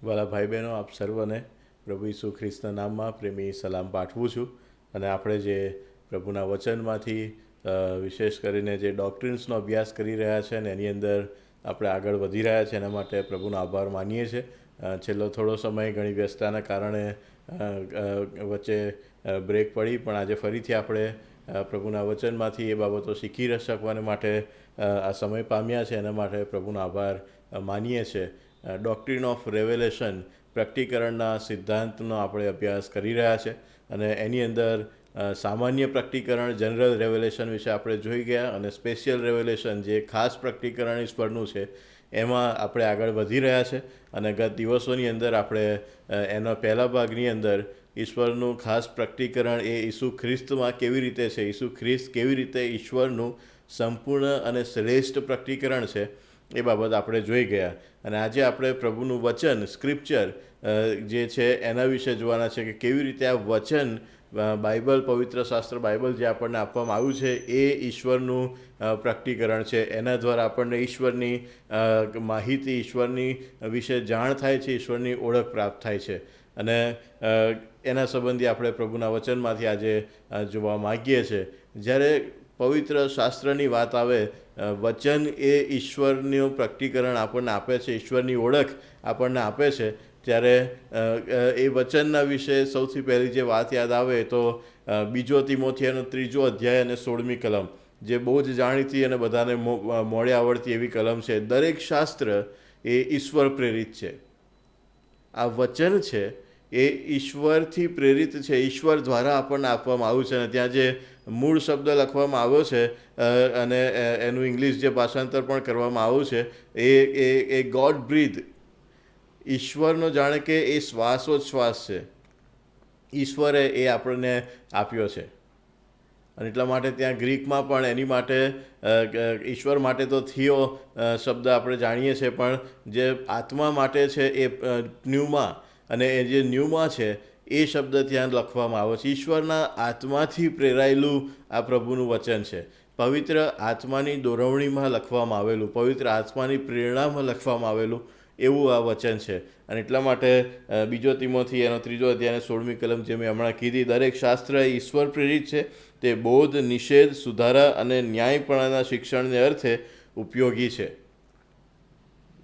વાલા ભાઈ બહેનો, આપ સર્વને પ્રભુ ઈસુ ખ્રિસ્તના નામમાં પ્રેમી સલામ પાઠવું છું. અને આપણે જે પ્રભુના વચનમાંથી વિશેષ કરીને જે ડોક્ટ્રિન્સનો અભ્યાસ કરી રહ્યા છે અને એની અંદર આપણે આગળ વધી રહ્યા છે એના માટે પ્રભુનો આભાર માનીએ છીએ. છેલ્લો થોડો સમય ઘણી વ્યસ્તતાના કારણે વચ્ચે બ્રેક પડી, પણ આજે ફરીથી આપણે પ્રભુના વચનમાંથી એ બાબતો શીખી શકવાને માટે આ સમય પામ્યા છે. એના માટે પ્રભુનો આભાર માનીએ છીએ. ડોક્ટ્રિન ઓફ રેવેલેશન, પ્રકટીકરણના સિદ્ધાંતનો આપણે અભ્યાસ કરી રહ્યા છે અને એની અંદર સામાન્ય પ્રકટીકરણ, જનરલ રેવેલેશન વિશે આપણે જોઈ ગયા, અને સ્પેશિયલ રેવેલેશન જે ખાસ પ્રકટીકરણ ઈશ્વરનું છે એમાં આપણે આગળ વધી રહ્યા છે. અને ગત દિવસોની અંદર આપણે એના પહેલા ભાગની અંદર ઈશ્વરનું ખાસ પ્રકટીકરણ એ ઈસુ ખ્રિસ્તમાં કેવી રીતે છે, ઈસુ ખ્રિસ્ત કેવી રીતે ઈશ્વરનું સંપૂર્ણ અને શ્રેષ્ઠ પ્રકટીકરણ છે એ બાબત આપણે જોઈ ગયા. અને આજે આપણે પ્રભુનું વચન, સ્ક્રિપ્ચર જે છે એના વિશે જોવાના છે કે કેવી રીતે આ વચન, બાઇબલ, પવિત્ર શાસ્ત્ર બાઇબલ જે આપણને આપવામાં આવ્યું છે એ ઈશ્વરનું પ્રકટીકરણ છે. એના દ્વારા આપણને ઈશ્વરની માહિતી, ઈશ્વરની વિશે જાણ થાય છે, ઈશ્વરની ઓળખ પ્રાપ્ત થાય છે. અને એના સંબંધી આપણે પ્રભુના વચનમાંથી આજે જોવા માગીએ છીએ. જ્યારે પવિત્ર શાસ્ત્રની વાત આવે, વચન એ ઈશ્વરનું પ્રકટીકરણ આપણને આપે છે, ઈશ્વરની ઓળખ આપણને આપે છે, ત્યારે એ વચનના વિશે સૌથી પહેલી જે વાત યાદ આવે તો 2 તિમોથીનો 3 અધ્યાય અને 16મી કલમ, જે બહુ જ જાણીતી અને બધાને મોડે આવડતી એવી કલમ છે. દરેક શાસ્ત્ર એ ઈશ્વર પ્રેરિત છે. આ વચન છે એ ઈશ્વરથી પ્રેરિત છે, ઈશ્વર દ્વારા આપણને આપવામાં આવ્યું છે. અને ત્યાં જે મૂળ શબ્દ લખવામાં આવ્યો છે અને એનું ઇંગ્લિશ જે ભાષાંતર પણ કરવામાં આવ્યું છે એ ગોડ બ્રીથ, ઈશ્વરનો જાણે કે એ શ્વાસોચ્છ્વાસ છે, ઈશ્વરે એ આપણને આપ્યો છે. અને એટલા માટે ત્યાં ગ્રીકમાં પણ એની માટે ઈશ્વર માટે તો થિયો શબ્દ આપણે જાણીએ છીએ, પણ જે આત્મા માટે છે એ ન્યુમા, અને એ જે ન્યુમા છે એ શબ્દ ત્યાં લખવામાં આવ્યો છે. ઈશ્વરના આત્માથી પ્રેરાયેલું આ પ્રભુનું વચન છે. પવિત્ર આત્માની દોરવણીમાં લખવામાં આવેલું, પવિત્ર આત્માની પ્રેરણામાં લખવામાં આવેલું એવું આ વચન છે. અને એટલા માટે 2 તિમોથી એનો 3 અધ્યાય 16મી કલમ જે મેં હમણાં કીધી, દરેક શાસ્ત્ર ઈશ્વર પ્રેરિત છે, તે બોધ, નિષેધ, સુધારા અને ન્યાયપણાના શિક્ષણને અર્થે ઉપયોગી છે.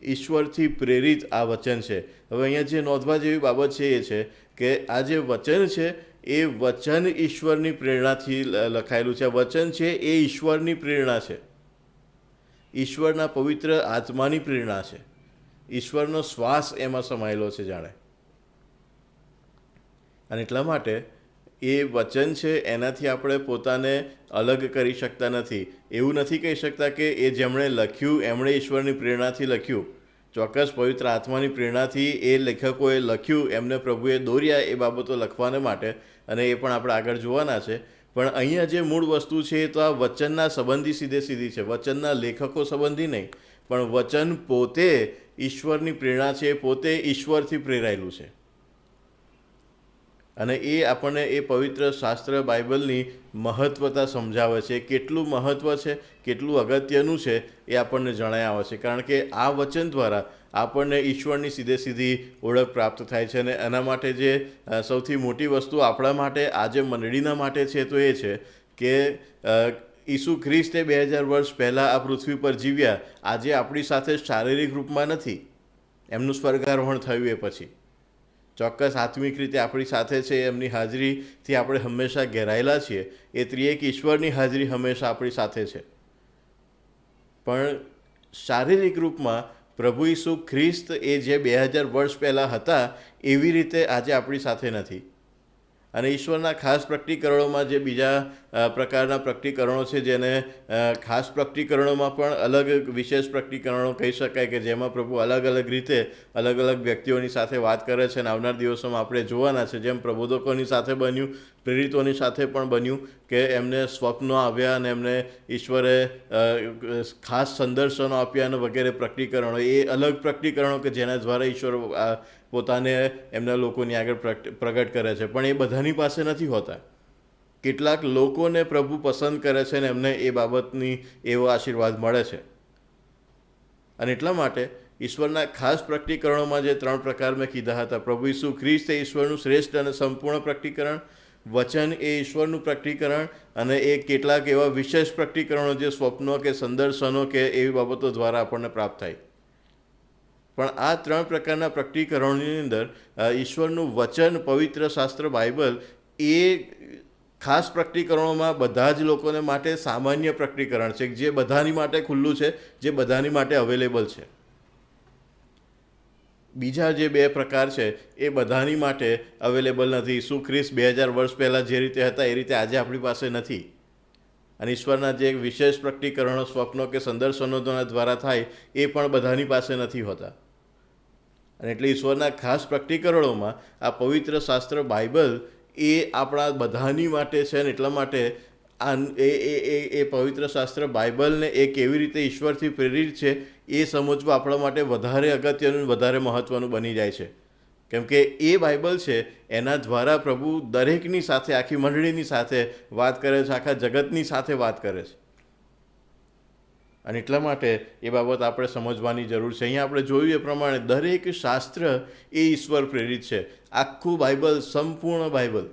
ઈશ્વરથી પ્રેરિત આ વચન છે. હવે અહીંયા જે નોંધવા જેવી બાબત છે એ છે કે આ જે વચન છે એ વચન ઈશ્વરની પ્રેરણાથી લખાયેલું છે. આ વચન છે એ ઈશ્વરની પ્રેરણા છે, ઈશ્વરના પવિત્ર આત્માની પ્રેરણા છે, ઈશ્વરનો શ્વાસ એમાં સમાયેલો છે જાણે. અને એટલા માટે એ વચન છે એનાથી આપણે પોતાને અલગ કરી શકતા નથી. એવું નથી કહી શકતા કે એ જેમણે લખ્યું એમણે ઈશ્વરની પ્રેરણાથી લખ્યું. ચોક્કસ પવિત્ર આત્માની પ્રેરણાથી એ લેખકોએ લખ્યું, એમને પ્રભુએ દોર્યા એ બાબતો લખવાને માટે, અને એ પણ આપણે આગળ જોવાના છે. પણ અહીંયા જે મૂળ વસ્તુ છે એ તો આ વચનના સંબંધી સીધી છે, વચનના લેખકો સંબંધી નહીં, પણ વચન પોતે ઈશ્વરની પ્રેરણા છે, પોતે ઈશ્વરથી પ્રેરાયેલું છે. અને એ આપણને એ પવિત્ર શાસ્ત્ર બાઇબલની મહત્વતા સમજાવે છે. કેટલું મહત્ત્વ છે, કેટલું અગત્યનું છે એ આપણને જણાય આવે છે. કારણ કે આ વચન દ્વારા આપણને ઈશ્વરની સીધી ઓળખ પ્રાપ્ત થાય છે. અને એના માટે જે સૌથી મોટી વસ્તુ આપણા માટે, આજે મંડળીના માટે છે, તો એ છે કે ઈસુ ખ્રિસ્તે 2000 વર્ષ પહેલાં આ પૃથ્વી પર જીવ્યા. આજે આપણી સાથે શારીરિક રૂપમાં નથી, એમનું સ્વર્ગારોહણ થયું એ પછી ચોક્કસ આત્મિક રીતે આપણી સાથે છે, એમની હાજરીથી આપણે હંમેશા ઘેરાયેલા છીએ. એ ત્રિએક ઈશ્વરની હાજરી હંમેશા આપણી સાથે છે. પણ શારીરિક રૂપમાં પ્રભુ ઈસુ ખ્રિસ્ત એ જે 2000 વર્ષ પહેલાં હતા એવી રીતે આજે આપણી સાથે નથી. અને ઈશ્વરના ખાસ પ્રકટીકરણોમાં જે બીજા પ્રકારના પ્રકટીકરણો છે, જેને ખાસ પ્રકટીકરણોમાં પણ અલગ વિશેષ પ્રકટીકરણો કહી શકાય, કે જેમાં પ્રભુ અલગ રીતે અલગ વ્યક્તિઓની સાથે વાત કરે છે. અને આવનાર દિવસોમાં આપણે જોવાના છે, જેમ પ્રબોધકોની સાથે બન્યું, પ્રેરિતોની સાથે પણ બન્યું કે એમને સ્વપ્નો આવ્યા અને એમને ઈશ્વરે ખાસ સંદર્શનો આપ્યા અને વગેરે પ્રકટીકરણો, એ અલગ પ્રકટીકરણો કે જેના દ્વારા ઈશ્વર પોતાને એમના લોકોની આગળ પ્રગટ કરે છે. પણ એ બધાની પાસે નથી હોતા. કેટલાક લોકોને પ્રભુ પસંદ કરે છે અને એમને એ બાબતની એવો આશીર્વાદ મળે છે. અને એટલા માટે ઈશ્વરના ખાસ પ્રકટીકરણોમાં જે 3 પ્રકાર મેં કીધા હતા, પ્રભુ ઈસુ ખ્રિસ્ત એ ઈશ્વરનું શ્રેષ્ઠ અને સંપૂર્ણ પ્રકટીકરણ, વચન એ ઈશ્વરનું પ્રકટીકરણ, અને એ કેટલાક એવા વિશેષ પ્રકટીકરણો જે સ્વપ્નો કે સંદર્શનો કે એવી બાબતો દ્વારા આપણને પ્રાપ્ત થાય. પણ આ 3 પ્રકારના પ્રકટીકરણોની અંદર ઈશ્વરનું વચન, પવિત્ર શાસ્ત્ર બાઇબલ એ ખાસ પ્રકટીકરણોમાં બધા જ લોકોને માટે સામાન્ય પ્રકટીકરણ છે, જે બધાની માટે ખુલ્લું છે, જે બધાની માટે અવેલેબલ છે. બીજા જે 2 પ્રકાર છે એ બધાની માટે અવેલેબલ નથી. ઈસુ ખ્રિસ્ત 2000 વર્ષ પહેલાં જે રીતે હતા એ રીતે આજે આપણી પાસે નથી. અને ઈશ્વરના જે વિશેષ પ્રકટીકરણો, સ્વપ્નો કે સંદર્શનો દ્વારા થાય એ પણ બધાની પાસે નથી હોતા. અને એટલે ઈશ્વરના ખાસ પ્રકટીકરણોમાં આ પવિત્ર શાસ્ત્ર બાઇબલ એ આપણા બધાની માટે છે. ને એટલા માટે એ પવિત્ર શાસ્ત્ર બાઇબલને એ કેવી રીતે ઈશ્વરથી પ્રેરિત છે એ સમજવું આપણા માટે વધારે અગત્યનું, વધારે મહત્ત્વનું બની જાય છે. કેમ કે એ બાઇબલ છે એના દ્વારા પ્રભુ દરેકની સાથે, આખી મંડળીની સાથે વાત કરે છે, આખા જગતની સાથે વાત કરે છે. અને એટલા માટે એ બાબત આપણે સમજવાની જરૂર છે. અહીંયા આપણે જોયું એ પ્રમાણે દરેક શાસ્ત્ર એ ઈશ્વર પ્રેરિત છે. આખું બાઇબલ, સંપૂર્ણ બાઇબલ,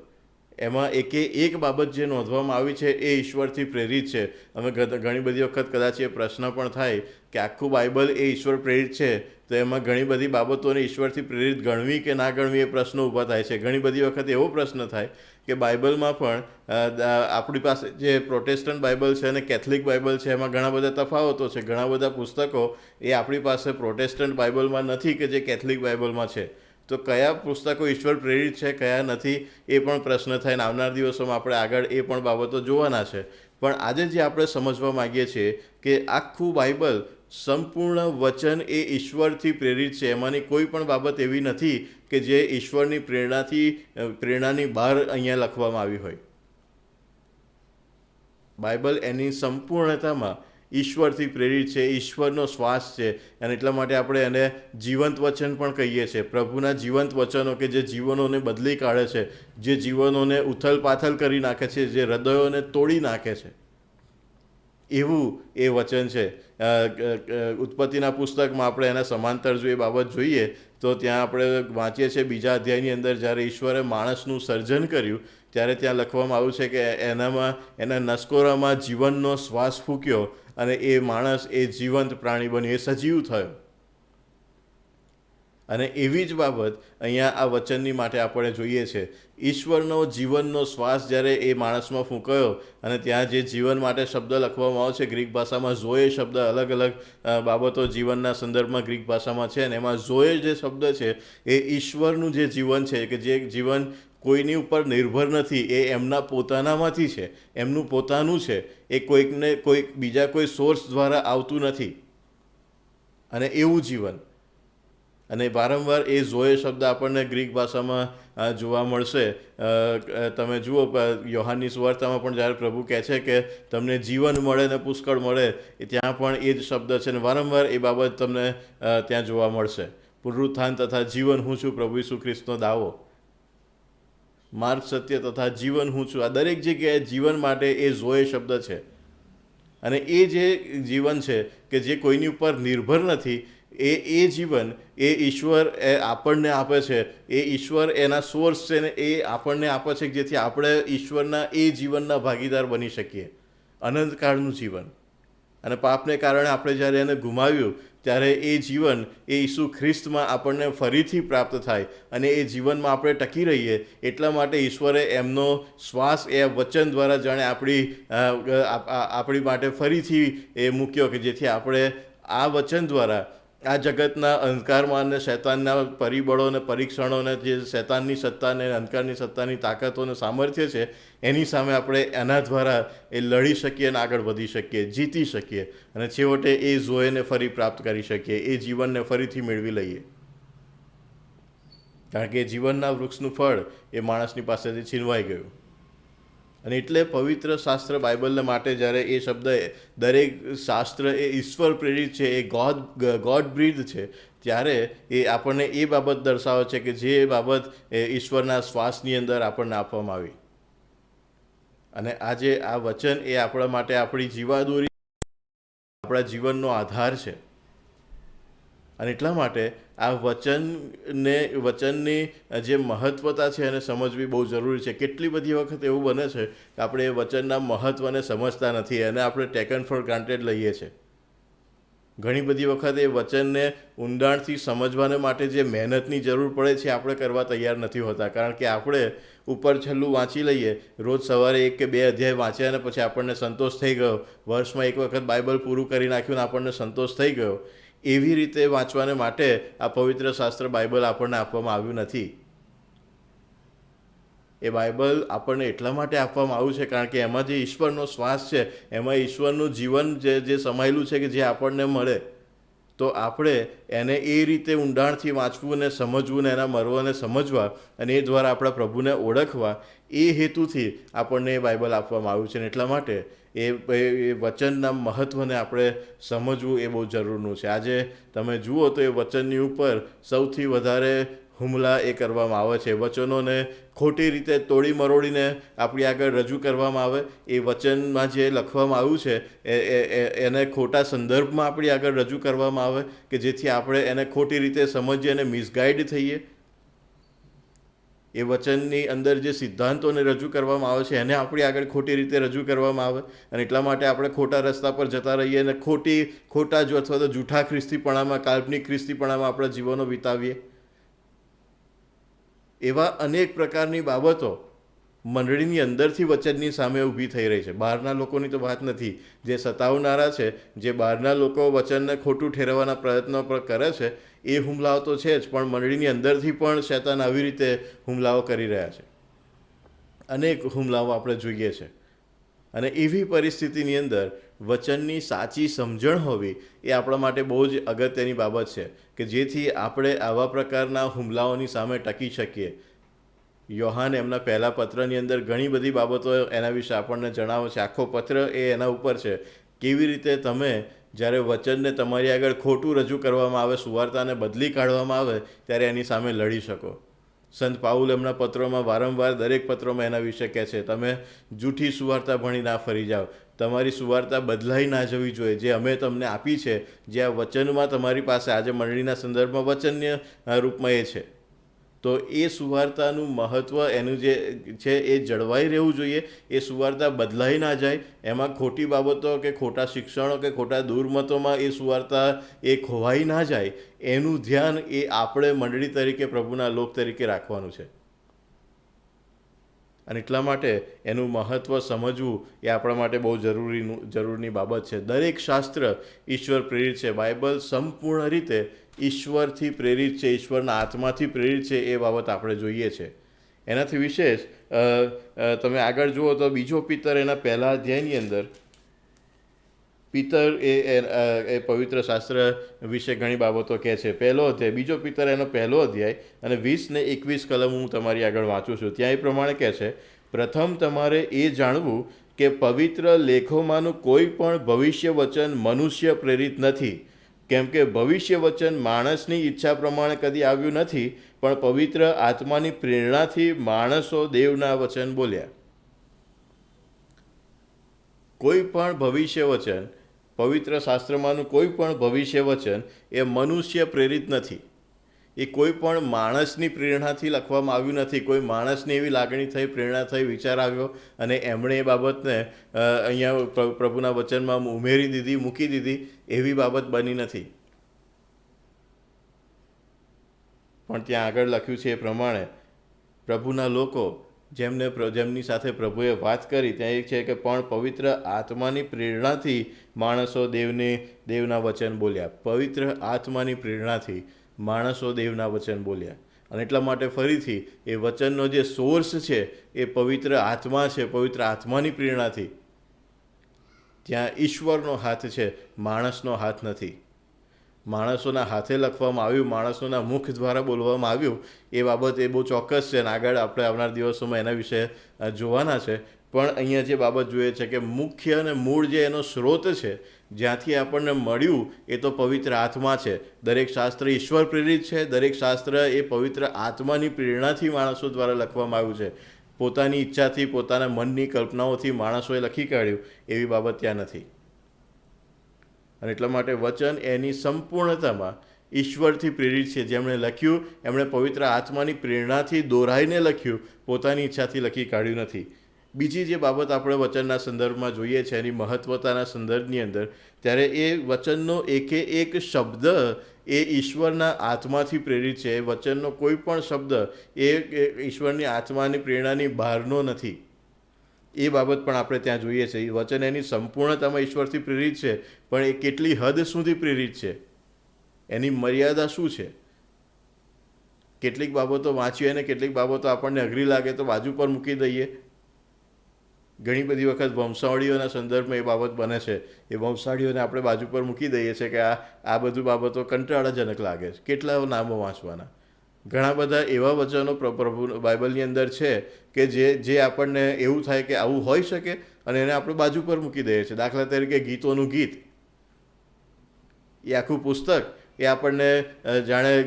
એમાં એક બાબત જે નોંધવામાં આવી છે એ ઈશ્વરથી પ્રેરિત છે. અમે ઘણી બધી વખત કદાચ એ પ્રશ્ન પણ થાય કે આખું બાઇબલ એ ઈશ્વર પ્રેરિત છે, તો એમાં ઘણી બધી બાબતોને ઈશ્વરથી પ્રેરિત ગણવી કે ના ગણવી એ પ્રશ્ન ઊભા થાય છે. ઘણી બધી વખત એવો પ્રશ્ન થાય કે બાઇબલમાં પણ આપણી પાસે જે પ્રોટેસ્ટન્ટ બાઇબલ છે અને કેથલિક બાઇબલ છે એમાં ઘણા બધા તફાવતો છે. ઘણા બધા પુસ્તકો એ આપણી પાસે પ્રોટેસ્ટન્ટ બાઇબલમાં નથી કે જે કેથલિક બાઇબલમાં છે. તો કયા પુસ્તકો ઈશ્વર પ્રેરિત છે, કયા નથી, એ પણ પ્રશ્ન થાય. ને આવનાર દિવસોમાં આપણે આગળ એ પણ બાબતો જોવાના છે. પણ આજે જે આપણે સમજવા માગીએ છીએ કે આખું બાઇબલ, સંપૂર્ણ વચન એ ઈશ્વરથી પ્રેરિત છે. એમાંની કોઈ પણ બાબત એવી નથી કે જે ઈશ્વરની પ્રેરણાની બહાર અહીંયા લખવામાં આવી હોય. બાઇબલ એની સંપૂર્ણતામાં ઈશ્વરથી પ્રેરિત છે, ઈશ્વરનો શ્વાસ છે. અને એટલા માટે આપણે એને જીવંત વચન પણ કહીએ છીએ. પ્રભુના જીવંત વચનો કે જે જીવનોને બદલી કાઢે છે, જે જીવનોને ઉથલ પાથલ કરી નાખે છે, જે હૃદયોને તોડી નાખે છે, એવું એ વચન છે. ઉત્પત્તિના પુસ્તકમાં આપણે એના સમાંતર જો એ બાબત જોઈએ તો ત્યાં આપણે વાંચીએ છીએ 2 અધ્યાયની અંદર, જ્યારે ઈશ્વરે માણસનું સર્જન કર્યું ત્યારે ત્યાં લખવામાં આવ્યું છે કે એના નસકોરામાં જીવનનો શ્વાસ ફૂંક્યો અને એ માણસ એ જીવંત પ્રાણી બન્યો, એ સજીવ થયો. અને એવી જ બાબત અહીંયા આ વચનની માટે આપણે જોઈએ છે. ઈશ્વરનો જીવનનો શ્વાસ જ્યારે એ માણસમાં ફૂંકાયો, અને ત્યાં જે જીવન માટે શબ્દ લખવામાં આવે છે ગ્રીક ભાષામાં ઝોએ શબ્દ, અલગ અલગ બાબતો જીવનના સંદર્ભમાં ગ્રીક ભાષામાં છે, અને એમાં ઝોએ જે શબ્દ છે એ ઈશ્વરનું જે જીવન છે, કે જે જીવન કોઈની ઉપર નિર્ભર નથી, એ એમના પોતાનામાંથી છે, એમનું પોતાનું છે, એ કોઈક બીજા કોઈ સોર્સ દ્વારા આવતું નથી. અને એવું જીવન, અને વારંવાર એ ઝોએ શબ્દ આપણને ગ્રીક ભાષામાં જોવા મળશે. તમે જુઓ યોહાનની સુવાર્તામાં પણ જ્યારે પ્રભુ કહે છે કે તમને જીવન મળે ને પુષ્કળ મળે, ત્યાં પણ એ જ શબ્દ છે. અને વારંવાર એ બાબત તમને ત્યાં જોવા મળશે. પુનરુત્થાન તથા જીવન હું છું, પ્રભુ ઈસુ ખ્રિસ્તનો દાવો. માર્ગ, સત્ય તથા જીવન હું છું. આ દરેક જગ્યાએ જીવન માટે એ ઝોએ શબ્દ છે. અને એ જે જીવન છે કે જે કોઈની ઉપર નિર્ભર નથી, એ જીવન એ ઈશ્વર આપણને આપે છે. એ ઈશ્વર એના સોર્સ છે ને એ આપણને આપે છે, જેથી આપણે ઈશ્વરના એ જીવનના ભાગીદાર બની શકીએ, અનંતકાળનું જીવન. અને પાપને કારણે આપણે જ્યારે એને ગુમાવ્યું ત્યારે એ જીવન એ ઈસુ ખ્રિસ્તમાં આપણને ફરીથી પ્રાપ્ત થાય, અને એ જીવનમાં આપણે ટકી રહીએ. એટલા માટે ઈશ્વરે એમનો શ્વાસ એ વચન દ્વારા જાણે આપણી માટે ફરીથી એ મૂક્યો, કે જેથી આપણે આ વચન દ્વારા આ જગતના અંધકારમાં અને શૈતાનના પરિબળો અને પરીક્ષણોને, જે શૈતાનની સત્તાને, અંધકારની સત્તાની તાકાતોને સામર્થ્ય છે, એની સામે આપણે એના દ્વારા એ લડી શકીએ અને આગળ વધી શકીએ, જીતી શકીએ, અને છેવટે એ ઝોએને ફરી પ્રાપ્ત કરી શકીએ, એ જીવનને ફરીથી મેળવી લઈએ. કારણ કે જીવનના વૃક્ષનું ફળ એ માણસની પાસેથી છીનવાઈ ગયું. અને એટલે પવિત્ર શાસ્ત્ર બાઇબલને માટે જ્યારે એ શબ્દ, દરેક શાસ્ત્ર એ ઈશ્વર પ્રેરિત છે, એ ગોડ બ્રીથ છે, ત્યારે એ આપણને એ બાબત દર્શાવે છે કે જે બાબત ઈશ્વરના શ્વાસની અંદર આપણને આપવામાં આવી. અને આજે આ વચન એ આપણા માટે આપણી જીવાદોરી, આપણા જીવનનો આધાર છે. અને એટલા માટે આ વચનની જે મહત્વતા છે એને સમજવી બહુ જરૂરી છે. કેટલી બધી વખત એવું બને છે કે આપણે એ વચનના મહત્ત્વને સમજતા નથી, એને આપણે ટેકન ફોર ગ્રાન્ટેડ લઈએ છીએ. ઘણી બધી વખત એ વચનને ઊંડાણથી સમજવાને માટે જે મહેનતની જરૂર પડે છે આપણે કરવા તૈયાર નથી હોતા. કારણ કે આપણે ઉપર છેલ્લું વાંચી લઈએ, રોજ સવારે 1 કે 2 અધ્યાય વાંચ્યા અને પછી આપણને સંતોષ થઈ ગયો, વર્ષમાં એક વખત બાઇબલ પૂરું કરી નાખ્યું ને આપણને સંતોષ થઈ ગયો. એવી રીતે વાંચવાને માટે આ પવિત્ર શાસ્ત્ર બાઇબલ આપણને આપવામાં આવ્યું નથી. એ બાઇબલ આપણને એટલા માટે આપવામાં આવ્યું છે કારણ કે એમાં જે ઈશ્વરનો શ્વાસ છે, એમાં ઈશ્વરનું જીવન જે સમાયેલું છે કે જે આપણને મળે, તો આપણે એને એ રીતે ઊંડાણથી વાંચવું ને સમજવું ને એના મર્મને સમજવા અને એ દ્વારા આપણા પ્રભુને ઓળખવા, એ હેતુથી આપણને એ બાઇબલ આપવામાં આવ્યું છે. ને એટલા માટે એ વચનના મહત્ત્વને આપણે સમજવું એ બહુ જરૂરનું છે. આજે તમે જુઓ તો એ વચનની ઉપર સૌથી વધારે હુમલા એ કરવામાં આવે છે. વચનોને ખોટી રીતે તોડી મરોડીને આપણી આગળ રજૂ કરવામાં આવે. એ વચનમાં જે લખવામાં આવ્યું છે એને ખોટા સંદર્ભમાં આપણી આગળ રજૂ કરવામાં આવે કે જેથી આપણે એને ખોટી રીતે સમજીએ અને મિસગાઈડ થઈએ. એ વચનની અંદર જે સિદ્ધાંતોને રજૂ કરવામાં આવે છે એને આપણી આગળ ખોટી રીતે રજૂ કરવામાં આવે અને એટલા માટે આપણે ખોટા રસ્તા પર જતા રહીએ અને ખોટા જો અથવા તો જૂઠા ખ્રિસ્તીપણામાં, કાલ્પનિક ખ્રિસ્તીપણામાં આપણા જીવનો વિતાવીએ. એવા અનેક પ્રકારની બાબતો મંડળીની અંદરથી વચનની સામે ઊભી થઈ રહી છે. બહારના લોકોની તો વાત નથી. જે સતાવનારા છે, જે બહારના લોકો વચનને ખોટું ઠેરવવાના પ્રયત્નો પર કરે છે, એ હુમલાઓ તો છે જ, પણ મંડળીની અંદરથી પણ શૈતાન આવી રીતે હુમલાઓ કરી રહ્યા છે. અનેક હુમલાઓ આપણે જોઈએ છે. અને એવી પરિસ્થિતિની અંદર વચનની સાચી સમજણ હોવી એ આપણા માટે બહુ જ અગત્યની બાબત છે કે જેથી આપણે આવા પ્રકારના હુમલાઓની સામે ટકી શકીએ. યોહાન એમના પહેલા પત્રની અંદર ઘણી બધી બાબતો એના વિશે આપણને જણાવે છે. આખો પત્ર એ એના ઉપર છે. કેવી રીતે તમે જ્યારે વચનને તમારી આગળ ખોટું રજૂ કરવામાં આવે, સુવાર્તાને બદલી કાઢવામાં આવે, ત્યારે એની સામે લડી શકો. સંત પાઉલ એમના પત્રોમાં વારંવાર દરેક પત્રોમાં એના વિશે કહે છે, તમે જૂઠી સુવાર્તા ભણી ના ફરી જાઓ. તમારી સુવાર્તા બદલાઈ ના જવી જોઈએ. જે અમે તમને આપી છે, જે આ વચનમાં તમારી પાસે આજે મંડળીના સંદર્ભમાં વચનના રૂપમાં એ છે, તો એ સુવાર્તાનું મહત્ત્વ એનું જે છે એ જળવાઈ રહેવું જોઈએ. એ સુવાર્તા બદલાઈ ના જાય, એમાં ખોટી બાબતો કે ખોટા શિક્ષણો કે ખોટા દુર્મતોમાં એ સુવાર્તા એ ખોવાઈ ના જાય, એનું ધ્યાન એ આપણે મંડળી તરીકે, પ્રભુના લોક તરીકે રાખવાનું છે. અને એટલા માટે એનું મહત્ત્વ સમજવું એ આપણા માટે બહુ જરૂરની બાબત છે. દરેક શાસ્ત્ર ઈશ્વર પ્રેરિત છે. બાઇબલ સંપૂર્ણ રીતે ઈશ્વરથી પ્રેરિત છે, ઈશ્વરના આત્માથી પ્રેરિત છે. એ બાબત આપણે જોઈએ છે. એનાથી વિશેષ તમે આગળ જુઓ તો બીજો પિતર એના પહેલા અધ્યાયની અંદર પિતર એ પવિત્ર શાસ્ત્ર વિશે ઘણી બાબતો કહે છે. પહેલો અધ્યાય, બીજો પિતર એનો પહેલો અધ્યાય અને 20 ને 21 કલમ હું તમારી આગળ વાંચું છું. ત્યાં એ પ્રમાણે કહે છે, પ્રથમ તમારે એ જાણવું કે પવિત્ર લેખોમાંનું કોઈ પણ ભવિષ્ય વચન મનુષ્ય પ્રેરિત નથી, કેમ કે ભવિષ્ય વચન માણસની ઈચ્છા પ્રમાણે કદી આવ્યું નથી, પણ પવિત્ર આત્માની પ્રેરણાથી માણસો દેવના વચન બોલ્યા. કોઈ પણ ભવિષ્ય વચન, પવિત્ર શાસ્ત્રમાંનું કોઈ પણ ભવિષ્ય વચન એ મનુષ્ય પ્રેરિત નથી. એ કોઈ પણ માણસની પ્રેરણાથી લખવામાં આવ્યું નથી. કોઈ માણસની એવી લાગણી થઈ, પ્રેરણા થઈ, વિચાર આવ્યો અને એમણે એ બાબતને અહીંયા પ્રભુના વચનમાં ઉમેરી દીધી, મૂકી દીધી, એવી બાબત બની નથી. પણ ત્યાં આગળ લખ્યું છે એ પ્રમાણે પ્રભુના લોકો જેમની સાથે પ્રભુએ વાત કરી, ત્યાં એ છે કે પણ પવિત્ર આત્માની પ્રેરણાથી માણસો દેવના વચન બોલ્યા. પવિત્ર આત્માની પ્રેરણાથી માણસો દેવના વચન બોલ્યા. અને એટલા માટે ફરીથી એ વચનનો જે સોર્સ છે એ પવિત્ર આત્મા છે. પવિત્ર આત્માની પ્રેરણાથી ત્યાં ઈશ્વરનો હાથ છે, માણસનો હાથ નથી. માણસોના હાથે લખવામાં આવ્યું, માણસોના મુખ દ્વારા બોલવામાં આવ્યું, એ બાબત એ બહુ ચોક્કસ છે અને આગળ આપણે આવનાર દિવસોમાં એના વિશે જોવાના છે. પણ અહીંયા જે બાબત જોઈએ છે કે મુખ્ય અને મૂળ જે એનો સ્ત્રોત છે, જ્યાંથી આપણને મળ્યું, એ તો પવિત્ર આત્મા છે. દરેક શાસ્ત્ર ઈશ્વર પ્રેરિત છે. દરેક શાસ્ત્ર એ પવિત્ર આત્માની પ્રેરણાથી માણસો દ્વારા લખવામાં આવ્યું છે. પોતાની ઈચ્છાથી, પોતાના મનની કલ્પનાઓથી માણસોએ લખી કાઢ્યું, એવી બાબત ત્યાં નથી. અને એટલા માટે વચન એની સંપૂર્ણતામાં ઈશ્વરથી પ્રેરિત છે. જેમણે લખ્યું એમણે પવિત્ર આત્માની પ્રેરણાથી દોરાઈને લખ્યું, પોતાની ઈચ્છાથી લખી કાઢ્યું નથી. બીજી જે બાબત આપણે વચનના સંદર્ભમાં જોઈએ છે એની મહત્વતાના સંદર્ભની અંદર, ત્યારે એ વચનનો એકે એક શબ્દ એ ઈશ્વરના આત્માથી પ્રેરિત છે. એ વચનનો કોઈ પણ શબ્દ એ ઈશ્વરની આત્માની પ્રેરણાની બહારનો નથી. એ બાબત પણ આપણે ત્યાં જોઈએ છે. એ વચન એની સંપૂર્ણતામાં ઈશ્વરથી પ્રેરિત છે, પણ એ કેટલી હદ સુધી પ્રેરિત છે, એની મર્યાદા શું છે. કેટલીક બાબતો વાંચીએ અને કેટલીક બાબતો આપણને અઘરી લાગે તો બાજુ પર મૂકી દઈએ. ઘણી બધી વખત વંશાવળીઓના સંદર્ભમાં એ બાબત બને છે. એ વંશાવળીઓને આપણે બાજુ પર મૂકી દઈએ છીએ કે આ બધું બાબતો કંટાળાજનક લાગે છે, કેટલા નામો વાંચવાના. ઘણા બધા એવા વચનો પ્રભુ બાઇબલની અંદર છે કે જે આપણને એવું થાય કે આવું હોઈ શકે, અને એને આપણે બાજુ પર મૂકી દઈએ છીએ. દાખલા તરીકે ગીતોનું ગીત, એ આખું પુસ્તક એ આપણને જાણે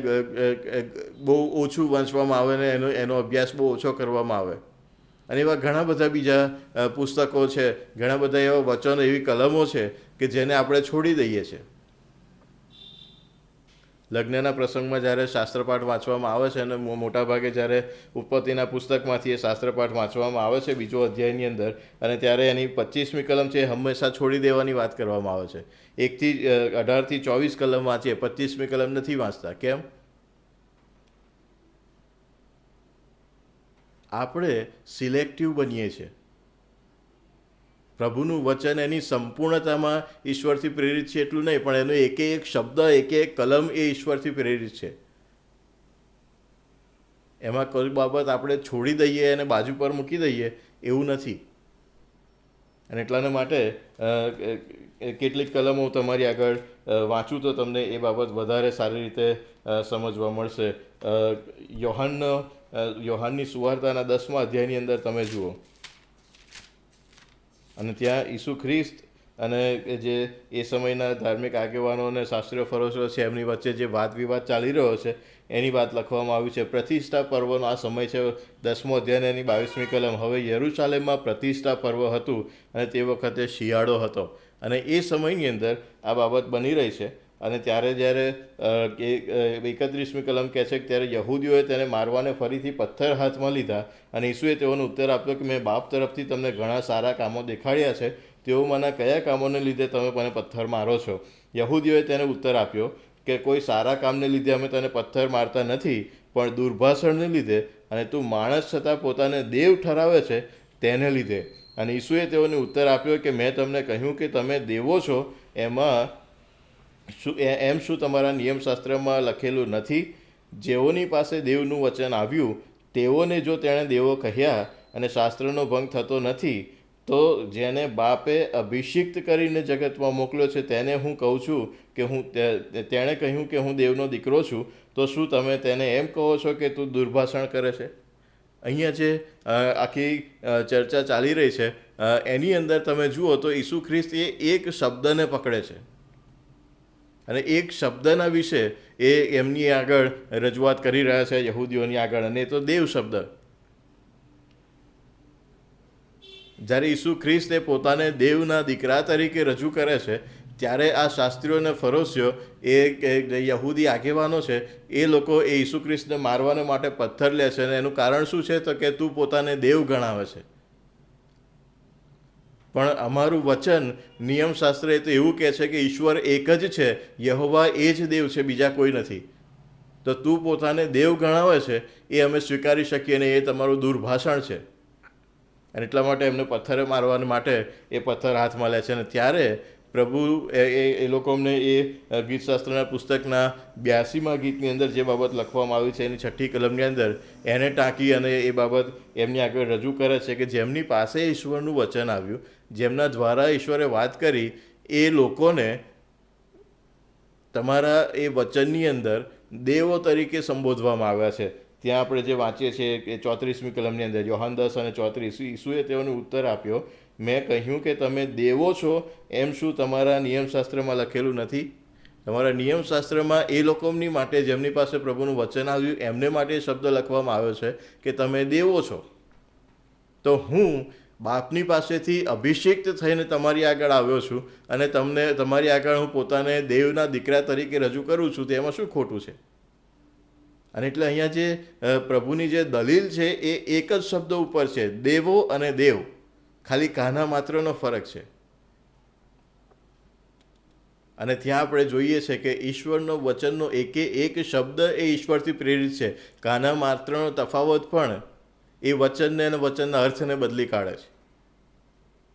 બહુ ઓછું વાંચવામાં આવે ને એનો અભ્યાસ બહુ ઓછો કરવામાં આવે. અને એવા ઘણા બધા બીજા પુસ્તકો છે, ઘણા બધા એવા વચનો, એવી કલમો છે કે જેને આપણે છોડી દઈએ છીએ. લગ્નના પ્રસંગમાં જ્યારે શાસ્ત્રપાઠ વાંચવામાં આવે છે, અને મોટાભાગે જ્યારે ઉત્પત્તિના પુસ્તકમાંથી એ શાસ્ત્રપાઠ વાંચવામાં આવે છે 2 અધ્યાયની અંદર, અને ત્યારે એની 25મી કલમ છે એ હંમેશા છોડી દેવાની વાત કરવામાં આવે છે. 18 થી 24 કલમ વાંચીએ, 25મી કલમ નથી વાંચતા. કેમ? આપણે સિલેક્ટિવ બનીએ છીએ. પ્રભુનું વચન એની સંપૂર્ણતામાં ઈશ્વરથી પ્રેરિત છે એટલું નહીં, પણ એનો એક એક શબ્દ, એક એક કલમ એ ઈશ્વરથી પ્રેરિત છે. એમાં કોઈ બાબત આપણે છોડી દઈએ અને બાજુ પર મૂકી દઈએ એવું નથી. અને એટલાને માટે કેટલીક કલમો તમારી આગળ વાંચું તો તમને એ બાબત વધારે સારી રીતે સમજવા મળશે. યોહાનની સુવાર્તાના 10મા અધ્યાયની અંદર તમે જુઓ, અને ત્યાં ઈસુ ખ્રિસ્ત અને જે એ સમયના ધાર્મિક આગેવાનો અને શાસ્ત્રીય ફરોશો છે એમની વચ્ચે જે વાદ વિવાદ ચાલી રહ્યો છે એની વાત લખવામાં આવી છે. પ્રતિષ્ઠા પર્વનો આ સમય છે. 10મો અધ્યાય એની 22મી કલમ. હવે યરૂશાલેમમાં પ્રતિષ્ઠા પર્વ હતું, અને તે વખતે શિયાળો હતો, અને એ સમયની અંદર આ બાબત બની રહી છે. અને ત્યારે જ્યારે 31મી કલમ કહે છે કે ત્યારે યહૂદીઓએ તેને મારવાને ફરીથી પથ્થર હાથમાં લીધા, અને ઈસુએ તેઓનો ઉત્તર આપ્યો કે મેં બાપ તરફથી તમને ઘણા સારા કામો દેખાડ્યા છે, તેઓમાંના કયા કામોને લીધે તમે મને પથ્થર મારો છો? યહૂદીઓએ તેને ઉત્તર આપ્યો કે કોઈ સારા કામને લીધે અમે તને પથ્થર મારતા નથી, પણ દુર્ભાષણને લીધે, અને તું માણસ છતાં પોતાને દેવ ઠરાવે છે તેને લીધે. અને ઈસુએ તેઓને ઉત્તર આપ્યો કે મેં તમને કહ્યું કે તમે દેવો છો, એમ શું તમારા નિયમશાસ્ત્રમાં લખેલું નથી? જેઓની પાસે દેવનું વચન આવ્યું તેઓને જો તેણે દેવો કહ્યા અને શાસ્ત્રનો ભંગ થતો નથી, તો જેને બાપે અભિષિક્ત કરીને જગતમાં મોકલ્યો છે તેને હું કહું છું કે તેણે કહ્યું કે હું દેવનો દીકરો છું, તો શું તમે તેને એમ કહો છો કે તું દુર્ભાષણ કરે છે? અહીંયા જે આખી ચર્ચા ચાલી રહી છે એની અંદર તમે જુઓ તો ઈસુ ખ્રિસ્ત એ એક શબ્દને પકડે છે, અને એક શબ્દના વિશે એ એમની આગળ રજૂઆત કરી રહ્યા છે યહૂદીઓની આગળ, અને એ તો દેવ શબ્દ. જ્યારે ઈસુ ખ્રિસ્ત એ પોતાને દેવના દીકરા તરીકે રજૂ કરે છે, ત્યારે આ શાસ્ત્રીઓ અને ફરોશીઓ એ યહૂદી આગેવાનો છે એ લોકો એ ઈસુ ખ્રિસ્તને મારવાને માટે પથ્થર લે છે. અને એનું કારણ શું છે? તો કે તું પોતાને દેવ ગણાવે છે. પણ અમારું વચન નિયમશાસ્ત્ર એ તો એવું કહે છે કે ઈશ્વર એક જ છે, યહોવા એ જ દેવ છે, બીજા કોઈ નથી. તો તું પોતાને દેવ ગણાવે છે એ અમે સ્વીકારી શકીએ ને એ તમારું દુર્ભાષણ છે. અને એટલા માટે એમને પથ્થરે મારવા માટે એ પથ્થર હાથમાં લે છે. અને ત્યારે પ્રભુ એ લોકોને એ ગીતશાસ્ત્રના પુસ્તકના 82મા ગીતની અંદર જે બાબત લખવામાં આવી છે એની 6ઠ્ઠી કલમની અંદર એને ટાંકી અને એ બાબત એમની આગળ રજૂ કરે છે કે જેમની પાસે ઈશ્વરનું વચન આવ્યું, જેમના દ્વારા ઈશ્વરે વાત કરી, એ લોકોને તમારા એ વચનની અંદર દેવો તરીકે સંબોધવામાં આવ્યા છે. ત્યાં આપણે જે વાંચીએ છીએ કે 34મી કલમની અંદર યોહાન 10 અને 34, ઈસુએ તેઓને ઉત્તર આપ્યો, મેં કહ્યું કે તમે દેવો છો, એમ શું તમારા નિયમશાસ્ત્રમાં લખેલું નથી? તમારા નિયમશાસ્ત્રમાં એ લોકોની માટે જેમની પાસે પ્રભુનું વચન આવ્યું એમને માટે શબ્દ લખવામાં આવ્યો છે કે તમે દેવો છો. તો હું બાપની પાસેથી અભિષેક્ત થઈને તમારી આગળ આવ્યો છું અને તમારી આગળ હું પોતાને દેવના દીકરા તરીકે રજૂ કરું છું, તો એમાં શું ખોટું છે? અને એટલે અહીંયા જે પ્રભુની જે દલીલ છે એ એક જ શબ્દ ઉપર છે, દેવો અને દેવ. ખાલી કાના માત્રનો ફરક છે. અને ત્યાં આપણે જોઈએ છે કે ઈશ્વરનો વચનનો એકે એક શબ્દ એ ઈશ્વરથી પ્રેરિત છે. કાના માત્રનો તફાવત પણ એ વચનને અને વચનના અર્થને બદલી કાઢે છે.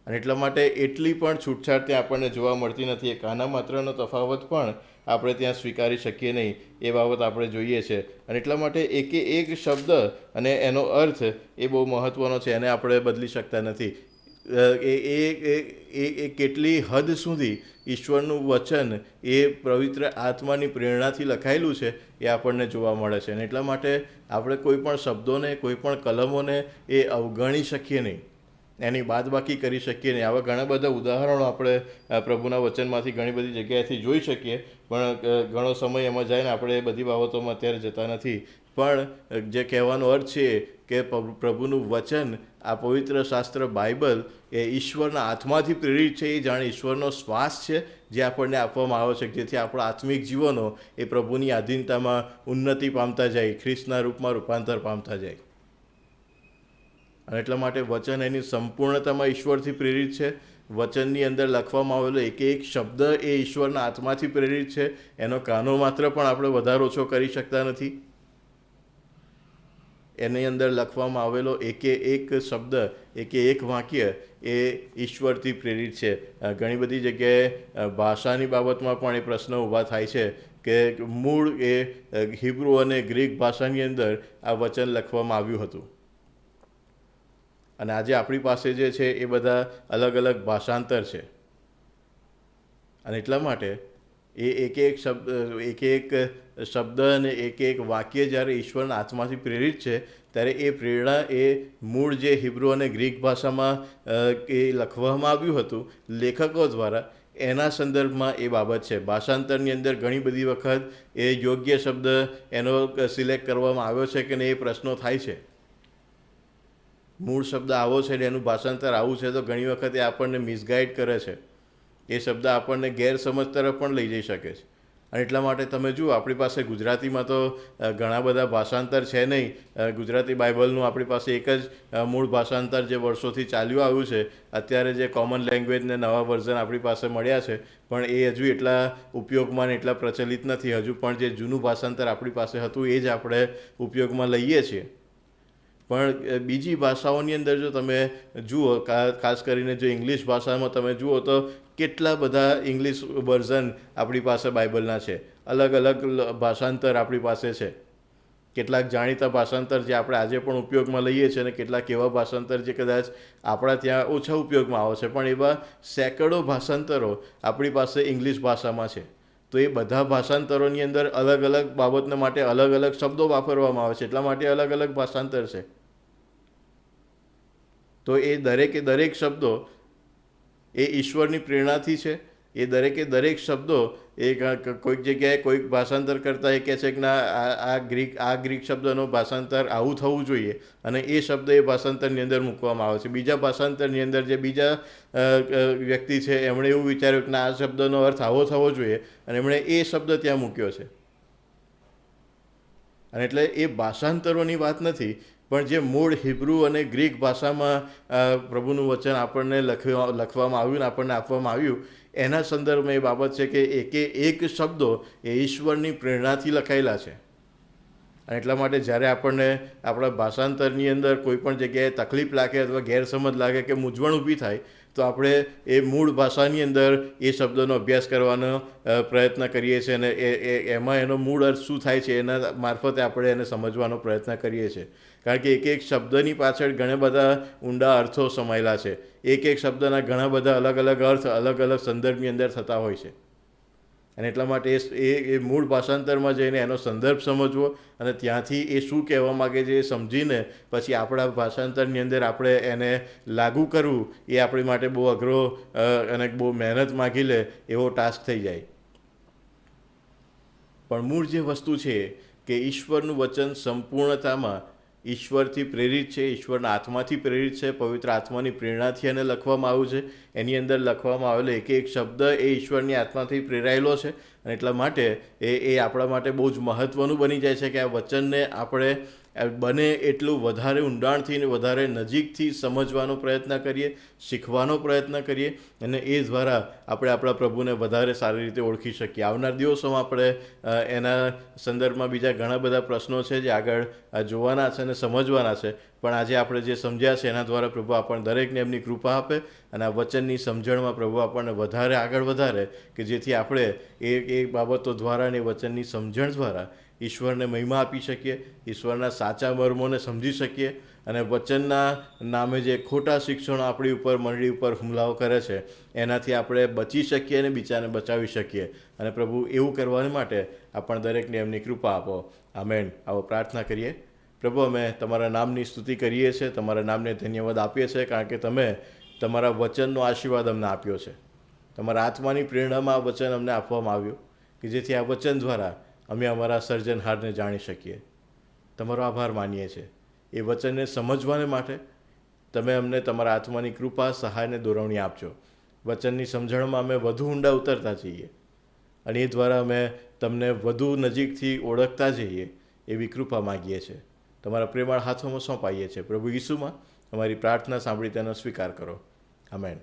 અને એટલા માટે એટલી પણ છૂટછાટ ત્યાં આપણને જોવા મળતી નથી. એ કાના માત્રનો તફાવત પણ આપણે ત્યાં સ્વીકારી શકીએ નહીં, એ બાબત આપણે જોઈએ છે. અને એટલા માટે એકે એક શબ્દ અને એનો અર્થ એ બહુ મહત્ત્વનો છે, એને આપણે બદલી શકતા નથી. એ કેટલી હદ સુધી ઈશ્વરનું વચન એ પવિત્ર આત્માની પ્રેરણાથી લખાયેલું છે એ આપણને જોવા મળે છે. અને એટલા માટે આપણે કોઈ પણ શબ્દોને, કોઈ પણ કલમોને એ અવગણી શકીએ નહીં, એની બાદબાકી કરી શકીએ નહીં. આવા ઘણા બધા ઉદાહરણો આપણે પ્રભુના વચનમાંથી ઘણી બધી જગ્યાએથી જોઈ શકીએ, પણ ઘણો સમય એમાં જાય ને આપણે એ બધી બાબતોમાં અત્યારે જતા નથી. પણ જે કહેવાનો અર્થ છે કે પ્રભુનું વચન, આ પવિત્ર શાસ્ત્ર બાઇબલ એ ઈશ્વરના આત્માથી પ્રેરિત છે. એ જાણે ઈશ્વરનો શ્વાસ છે જે આપણને આપવામાં આવ્યો છે, જેથી આપણા આત્મિક જીવનો એ પ્રભુની આધીનતામાં ઉન્નતિ પામતા જાય, ખ્રિસ્તના રૂપમાં રૂપાંતર પામતા જાય. અને એટલા માટે વચન એની સંપૂર્ણતામાં ઈશ્વરથી પ્રેરિત છે. વચનની અંદર લખવામાં આવેલો એક એક શબ્દ એ ઈશ્વરના આત્માથી પ્રેરિત છે. એનો કાનો માત્ર પણ આપણે વધારે ઓછો કરી શકતા નથી. એની અંદર લખવામાં આવેલો એકે એક શબ્દ, એકે એક વાક્ય એ ઈશ્વરથી પ્રેરિત છે. ઘણી બધી જગ્યાએ ભાષાની બાબતમાં પણ એ પ્રશ્ન ઊભા થાય છે કે મૂળ એ હિબ્રુ અને ગ્રીક ભાષાની અંદર આ વચન લખવામાં આવ્યું હતું. અને આજે આપણી પાસે જે છે એ બધા અલગ અલગ ભાષાંતર છે. અને એટલા માટે એ એક એક શબ્દ અને એક એક વાક્ય જ્યારે ઈશ્વરના આત્માથી પ્રેરિત છે, ત્યારે એ પ્રેરણા એ મૂળ જે હિબ્રુ અને ગ્રીક ભાષામાં એ લખવામાં આવ્યું હતું લેખકો દ્વારા, એના સંદર્ભમાં એ બાબત છે. ભાષાંતરની અંદર ઘણી બધી વખત એ યોગ્ય શબ્દ એનો સિલેક્ટ કરવામાં આવ્યો છે કે નહીં એ પ્રશ્નો થાય છે. મૂળ શબ્દ આવો છે ને એનું ભાષાંતર આવું છે, તો ઘણી વખત એ આપણને મિસગાઈડ કરે છે. એ શબ્દ આપણને ગેરસમજ તરફ પણ લઈ જઈ શકે છે. અને એટલા માટે તમે જુઓ, આપણી પાસે ગુજરાતીમાં તો ઘણા બધા ભાષાંતર છે નહીં. ગુજરાતી બાઇબલનું આપણી પાસે એક જ મૂળ ભાષાંતર જે વર્ષોથી ચાલ્યું આવ્યું છે. અત્યારે જે કોમન લેંગ્વેજને નવા વર્ઝન આપણી પાસે મળ્યા છે, પણ એ હજુ એટલા ઉપયોગમાં ને એટલા પ્રચલિત નથી. હજુ પણ જે જૂનું ભાષાંતર આપણી પાસે હતું એ જ આપણે ઉપયોગમાં લઈએ છીએ. પણ બીજી ભાષાઓની અંદર જો તમે જુઓ, ખાસ કરીને જો ઇંગ્લિશ ભાષામાં તમે જુઓ, તો કેટલા બધા ઇંગ્લિશ વર્ઝન આપણી પાસે બાઇબલના છે. અલગ અલગ ભાષાંતર આપણી પાસે છે. કેટલાક જાણીતા ભાષાંતર જે આપણે આજે પણ ઉપયોગમાં લઈએ છીએ, અને કેટલાક એવા ભાષાંતર જે કદાચ આપણા ત્યાં ઓછા ઉપયોગમાં આવે છે. પણ એવા સેંકડો ભાષાંતરો આપણી પાસે ઇંગ્લિશ ભાષામાં છે. તો એ બધા ભાષાંતરોની અંદર અલગ અલગ બાબતને માટે અલગ અલગ શબ્દો વાપરવામાં આવે છે, એટલા માટે અલગ અલગ ભાષાંતર છે. તો એ દરેક શબ્દો એ ઈશ્વરની પ્રેરણાથી છે. એ દરેક શબ્દો એ કોઈક જગ્યાએ કોઈક ભાષાંતર કરતાં એ કહે છે કે ના, આ ગ્રીક શબ્દનો ભાષાંતર આવું થવું જોઈએ, અને એ શબ્દ એ ભાષાંતરની અંદર મૂકવામાં આવે છે. બીજા ભાષાંતરની અંદર જે બીજા વ્યક્તિ છે એમણે એવું વિચાર્યું કે ના, આ શબ્દનો અર્થ આવો થવો જોઈએ, અને એમણે એ શબ્દ ત્યાં મૂક્યો છે. અને એટલે એ ભાષાંતરોની વાત નથી, પણ જે મૂળ હિબ્રુ અને ગ્રીક ભાષામાં પ્રભુનું વચન આપણને લખવામાં આવ્યું ને આપણને આપવામાં આવ્યું, એના સંદર્ભમાં એ બાબત છે કે એકે એક શબ્દો એ ઈશ્વરની પ્રેરણાથી લખાયેલા છે. અને એટલા માટે જ્યારે આપણને આપણા ભાષાંતરની અંદર કોઈ પણ જગ્યાએ તકલીફ લાગે અથવા ગેરસમજ લાગે કે મૂંઝવણ ઊભી થાય, તો આપણે એ મૂળ ભાષાની અંદર એ શબ્દોનો અભ્યાસ કરવાનો પ્રયત્ન કરીએ છીએ, અને એમાં એનો મૂળ અર્થ શું થાય છે એના મારફતે આપણે એને સમજવાનો પ્રયત્ન કરીએ છીએ. કારણ કે એક એક શબ્દની પાછળ ઘણા બધા ઊંડા અર્થો સમાયેલા છે. એક એક શબ્દના ઘણા બધા અલગ અલગ અર્થ અલગ અલગ સંદર્ભની અંદર થતા હોય છે. અને એટલા માટે એ મૂળ ભાષાંતરમાં જઈને એનો સંદર્ભ સમજવો, અને ત્યાંથી એ શું કહેવા માગે છે એ સમજીને પછી આપણા ભાષાંતરની અંદર આપણે એને લાગુ કરવું, એ આપણી માટે બહુ અઘરો અને બહુ મહેનત માગી લે એવો ટાસ્ક થઈ જાય. પણ મૂળ જે વસ્તુ છે કે ઈશ્વરનું વચન સંપૂર્ણતામાં ઈશ્વરથી પ્રેરિત છે, ઈશ્વરના આત્માથી પ્રેરિત છે, પવિત્ર આત્માની પ્રેરણાથી એને લખવામાં આવ્યું છે. એની અંદર લખવામાં આવેલો એક એક શબ્દ એ ઈશ્વરની આત્માથી પ્રેરાયેલો છે. અને એટલા માટે એ આપણા માટે બહુ જ મહત્ત્વનું બની જાય છે કે આ વચનને આપણે બને એટલું વધારે ઊંડાણથી ને વધારે નજીકથી સમજવાનો પ્રયત્ન કરીએ, શીખવાનો પ્રયત્ન કરીએ, અને એ દ્વારા આપણે આપણા પ્રભુને વધારે સારી રીતે ઓળખી શકીએ. આવનાર દિવસોમાં આપણે એના સંદર્ભમાં બીજા ઘણા બધા પ્રશ્નો છે જે આગળ જોવાના છે અને સમજવાના છે. પણ આજે આપણે જે સમજ્યા છે એના દ્વારા પ્રભુ આપણને દરેકને એમની કૃપા આપે અને આ વચનની સમજણમાં પ્રભુ આપણને વધારે આગળ વધારે, કે જેથી આપણે એ બાબતો દ્વારા અને વચનની સમજણ દ્વારા ઈશ્વરને મહિમા આપી શકીએ, ઈશ્વરના સાચા મર્મોને સમજી શકીએ, અને વચનના નામે જે ખોટા શિક્ષણો આપણી ઉપર, મંડળી ઉપર હુમલાઓ કરે છે એનાથી આપણે બચી શકીએ અને બીજાને બચાવી શકીએ. અને પ્રભુ એવું કરવા માટે આપણને દરેકને એમની કૃપા આપો. આમેન. આવો પ્રાર્થના કરીએ. પ્રભુ, અમે તમારા નામની સ્તુતિ કરીએ છીએ, તમારા નામને ધન્યવાદ આપીએ છીએ, કારણ કે તમે તમારા વચનનો આશીર્વાદ અમને આપ્યો છે. તમારા આત્માની પ્રેરણામાં આ વચન અમને આપવામાં આવ્યું, કે જેથી આ વચન દ્વારા અમે અમારા સર્જનહારને જાણી શકીએ. તમારો આભાર માનીએ છીએ. એ વચનને સમજવાને માટે તમે અમને તમારા આત્માની કૃપા, સહાયને દોરવણી આપજો. વચનની સમજણમાં અમે વધુ ઊંડા ઉતરતા જઈએ અને એ દ્વારા અમે તમને વધુ નજીકથી ઓળખતા જઈએ એવી કૃપા માગીએ છીએ. તમારા પ્રેમાળ હાથોમાં સોંપાઈએ છીએ. પ્રભુ ઈસુમાં અમારી પ્રાર્થના સાંભળી તેનો સ્વીકાર કરો. આમેન.